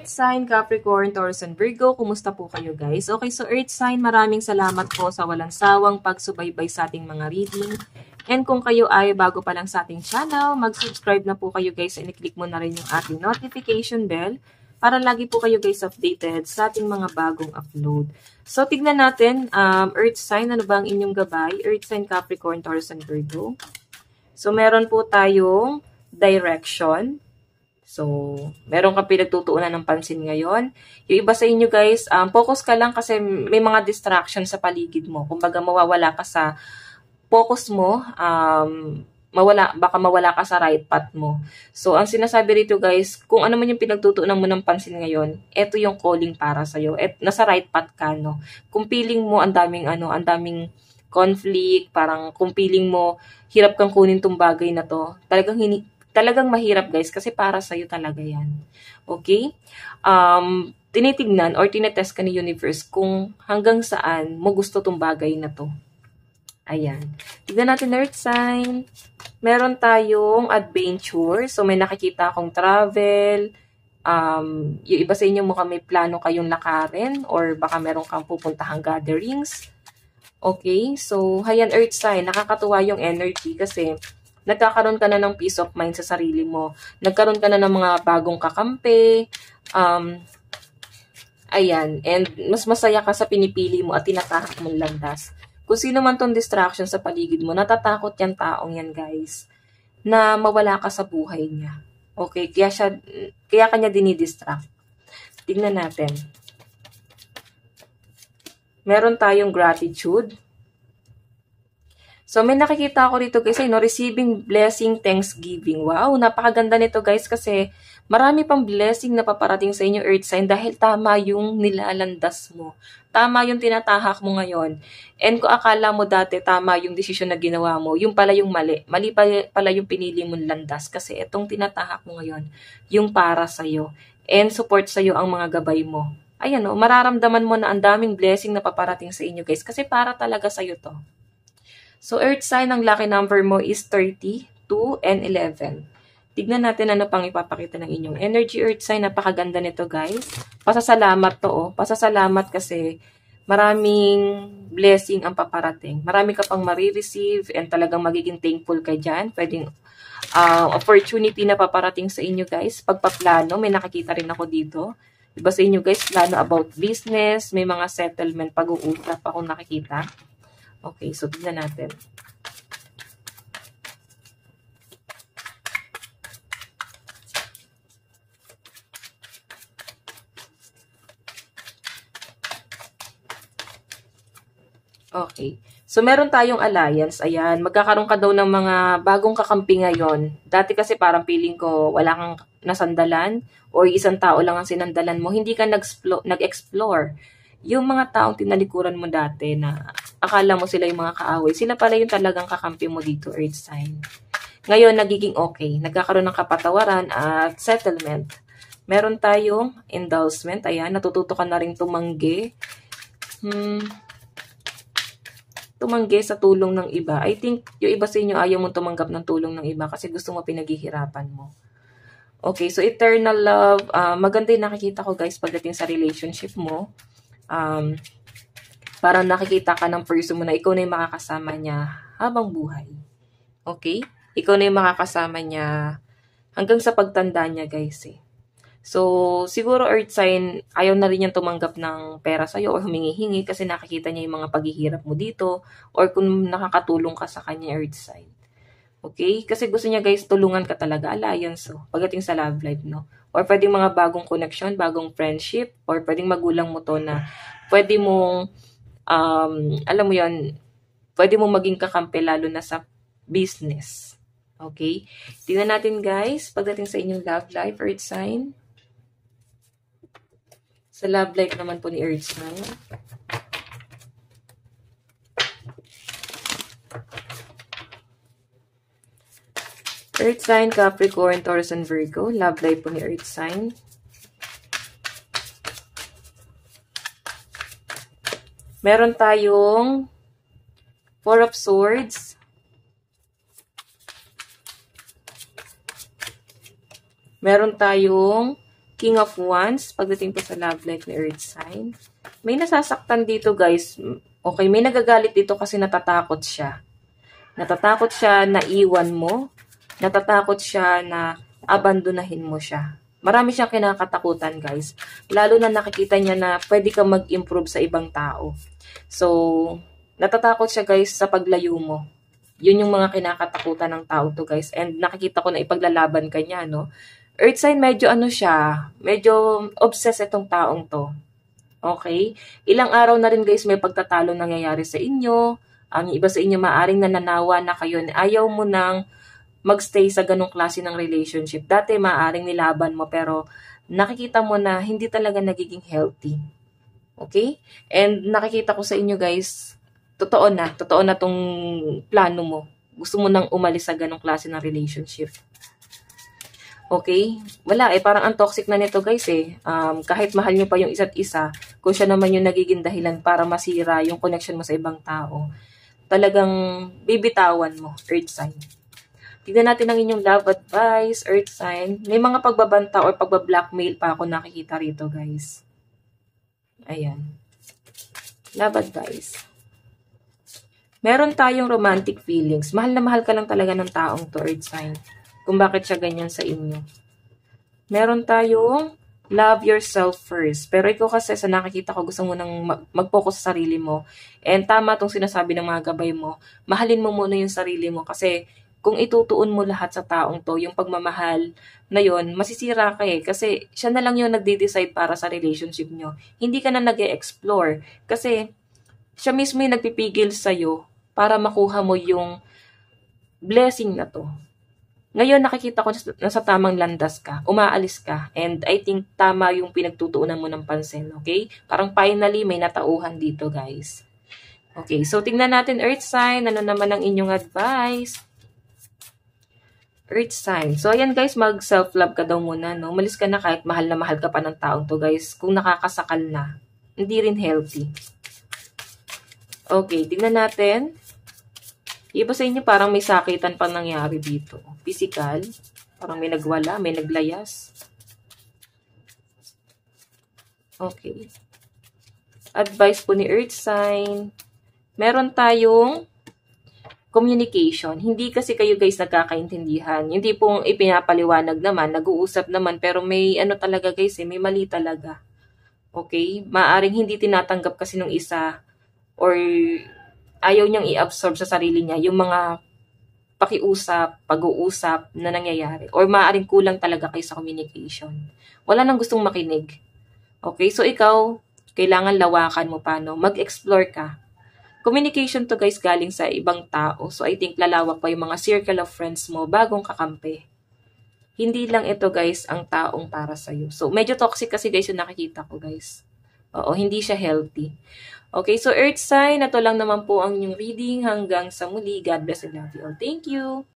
Earth sign, Capricorn, Taurus, and Virgo. Kumusta po kayo guys? Okay, so Earth sign, maraming salamat po sa walang sawang pagsubaybay sa ating mga reading. And kung kayo ay bago pa lang sa ating channel, mag-subscribe na po kayo guys and i-click mo na rin yung ating notification bell para lagi po kayo guys updated sa ating mga bagong upload. So tignan natin, Earth sign, ano ba ang inyong gabay? Earth sign, Capricorn, Taurus, and Virgo. So meron po tayong direction. So, meron kang pinagtutuunan ng pansin ngayon. Yung iba sa inyo guys, focus ka lang kasi may mga distraction sa paligid mo. Kumbaga mawawala ka sa focus mo, baka mawala ka sa right path mo. So, ang sinasabi rito guys, kung ano man yung pinagtutuunan mo ng pansin ngayon, ito yung calling para sa'yo. Nasa right path ka, no? Kung feeling mo ang daming conflict, parang kung feeling mo hirap kang kunin tong bagay na to, talagang mahirap guys kasi para sa'yo talaga yan. Okay? Tinitignan or tinetest ka ni universe kung hanggang saan mo gusto tong bagay na to. Ayan. Tignan natin Earth sign. Meron tayong adventure. So may nakikita akong travel. Yung iba sa inyo mukhang may plano kayong lakarin or baka meron kang pupuntahang gatherings. Okay? So, hayan Earth sign. Nakakatuwa yung energy kasi nagkakaroon ka na ng peace of mind sa sarili mo. Nagkaroon ka na ng mga bagong kakampi. Ayan. And mas masaya ka sa pinipili mo at tinatahak mong landas. Kung sino man tong distraction sa paligid mo, natatakot yung taong yan, guys, na mawala ka sa buhay niya. Okay? Kaya kanya dinidistract. Tignan natin. Meron tayong gratitude. So, may nakikita ako rito guys, receiving blessing, thanksgiving. Wow, napakaganda nito guys kasi marami pang blessing na paparating sa inyo Earth sign dahil tama yung nilalandas mo. Tama yung tinatahak mo ngayon. And kung akala mo dati tama yung desisyon na ginawa mo, yung pala yung mali. Mali pala yung pinili mong landas kasi itong tinatahak mo ngayon, yung para sa'yo. And support sa'yo ang mga gabay mo. Ayan o, mararamdaman mo na ang daming blessing na paparating sa inyo guys kasi para talaga sa'yo to. So, Earth sign, ang lucky number mo is 30, 2, and 11. Tignan natin ano pang ipapakita ng inyong energy, Earth sign. Napakaganda nito, guys. Pasasalamat to, oh. Pasasalamat kasi maraming blessing ang paparating. Marami ka pang marireceive and talagang magiging thankful ka dyan. Pwedeng opportunity na paparating sa inyo, guys. Pagpaplano, may nakikita rin ako dito. Diba sa inyo, guys, plano about business, may mga settlement, pag-uusap akong nakikita. Okay, so tignan natin. Okay. So, meron tayong alliance. Ayan, magkakaroon ka daw ng mga bagong kakampi ngayon. Dati kasi parang feeling ko wala kang nasandalan o isang tao lang ang sinandalan mo. Hindi ka nag-explore. Yung mga taong tinalikuran mo dati na akala mo sila yung mga kaaway, sila pala yung talagang kakampi mo dito, Earth sign. Ngayon, nagiging okay. Nagkakaroon ng kapatawaran at settlement. Meron tayong endowment. Ayan, natututo ka na rin tumanggi. Tumanggi sa tulong ng iba. I think, yung iba sa inyo ayaw mong tumanggap ng tulong ng iba kasi gusto mo pinaghihirapan mo. Okay, so eternal love. Maganda yung nakikita ko guys pagdating sa relationship mo. Parang nakikita ka ng person mo na ikaw na yung makakasama niya habang buhay. Okay? Ikaw na yung makakasama niya hanggang sa pagtanda niya, guys. So, siguro Earth sign, ayaw na rin niyang tumanggap ng pera sa'yo o humingi-hingi kasi nakikita niya yung mga paghihirap mo dito or kung nakakatulong ka sa kanya, Earth sign. Okay? Kasi gusto niya, guys, tulungan ka talaga. Alliance, pagdating sa love life, no? Or pwedeng mga bagong connection, bagong friendship, or pwedeng magulang mo to na pwede mong, alam mo yon, pwede mong maging kakampi lalo na sa business. Okay? Tingnan natin guys, pagdating sa inyong love life, Earth sign. Sa love life naman po ni Earth sign. Earth sign, Capricorn, Taurus, and Virgo. Love life po ni Earth sign. Meron tayong Four of Swords. Meron tayong King of Wands, pagdating po sa love life ni Earth sign. May nasasaktan dito guys. Okay, may nagagalit dito kasi natatakot siya. Natatakot siya na iwan mo. Natatakot siya na abandonahin mo siya. Marami siyang kinakatakutan guys. Lalo na nakikita niya na pwede kang mag-improve sa ibang tao. So, natatakot siya guys sa paglayo mo. Yun yung mga kinakatakutan ng tao to guys. And nakikita ko na ipaglalaban ka niya, no? Earth sign, medyo ano siya, medyo obsessed itong taong to. Okay? Ilang araw na rin guys may pagtatalo nangyayari sa inyo. Ang iba sa inyo maaring nananawa na kayo na ayaw mo nang magstay sa ganong klase ng relationship. Dati maaring nilaban mo pero nakikita mo na hindi talaga nagiging healthy. Okay? And nakikita ko sa inyo guys, totoo na tong plano mo. Gusto mo nang umalis sa ganong klase ng relationship. Okay? Wala parang ang toxic na nito guys kahit mahal nyo pa yung isa't isa, kung siya naman yung nagiging dahilan para masira yung connection mo sa ibang tao, talagang bibitawan mo, Earth sign. Tignan natin ang inyong love advice, Earth sign. May mga pagbabanta or pagbablackmail pa ako nakikita rito guys. Ayan. Love advice. Meron tayong romantic feelings. Mahal na mahal ka lang talaga ng taong to, Earth sign. Kung bakit siya ganyan sa inyo. Meron tayong love yourself first. Pero ikaw kasi sa nakikita ko, gusto mo nang mag-focus sa sarili mo. And tama tong sinasabi ng mga gabay mo. Mahalin mo muna yung sarili mo. Kasi kung itutuon mo lahat sa taong to, yung pagmamahal na yon, masisira ka Kasi siya na lang yung nagde-decide para sa relationship nyo. Hindi ka na nag-e-explore. Kasi siya mismo yung nagpipigil sa'yo para makuha mo yung blessing na to. Ngayon, nakikita ko na sa tamang landas ka, umaalis ka, and I think tama yung pinagtutuunan mo ng pansin, okay? Parang finally, may natauhan dito, guys. Okay, so tingnan natin, Earth sign, ano naman ang inyong advice? Earth sign. So, ayan guys, mag-self-love ka daw muna, no? Umalis ka na kahit mahal na mahal ka pa ng taong to, guys. Kung nakakasakal na, hindi rin healthy. Okay, tingnan natin. Iba sa inyo, parang may sakitan pang nangyari dito. Physical. Parang may nagwala, may naglayas. Okay. Advice po ni Earth sign. Meron tayong communication. Hindi kasi kayo guys nagkakaintindihan. Hindi pong ipinapaliwanag naman, nag-uusap naman, pero may ano talaga guys may mali talaga. Okay? Maaring hindi tinatanggap kasi nung isa or ayaw niyang i-absorb sa sarili niya yung mga pakiusap, pag-uusap na nangyayari. Or maaaring kulang talaga kayo sa communication. Wala nang gustong makinig. Okay? So, ikaw, kailangan lawakan mo pa, no? Mag-explore ka. Communication to, guys, galing sa ibang tao. So, I think lalawak pa yung mga circle of friends mo bagong kakampi. Hindi lang ito, guys, ang taong para sa'yo. So, medyo toxic kasi, guys, yung nakikita ko, guys. Oo, hindi siya healthy. Okay, so Earth sign, ito lang naman po ang inyong reading. Hanggang sa muli. God bless and love you all. Thank you!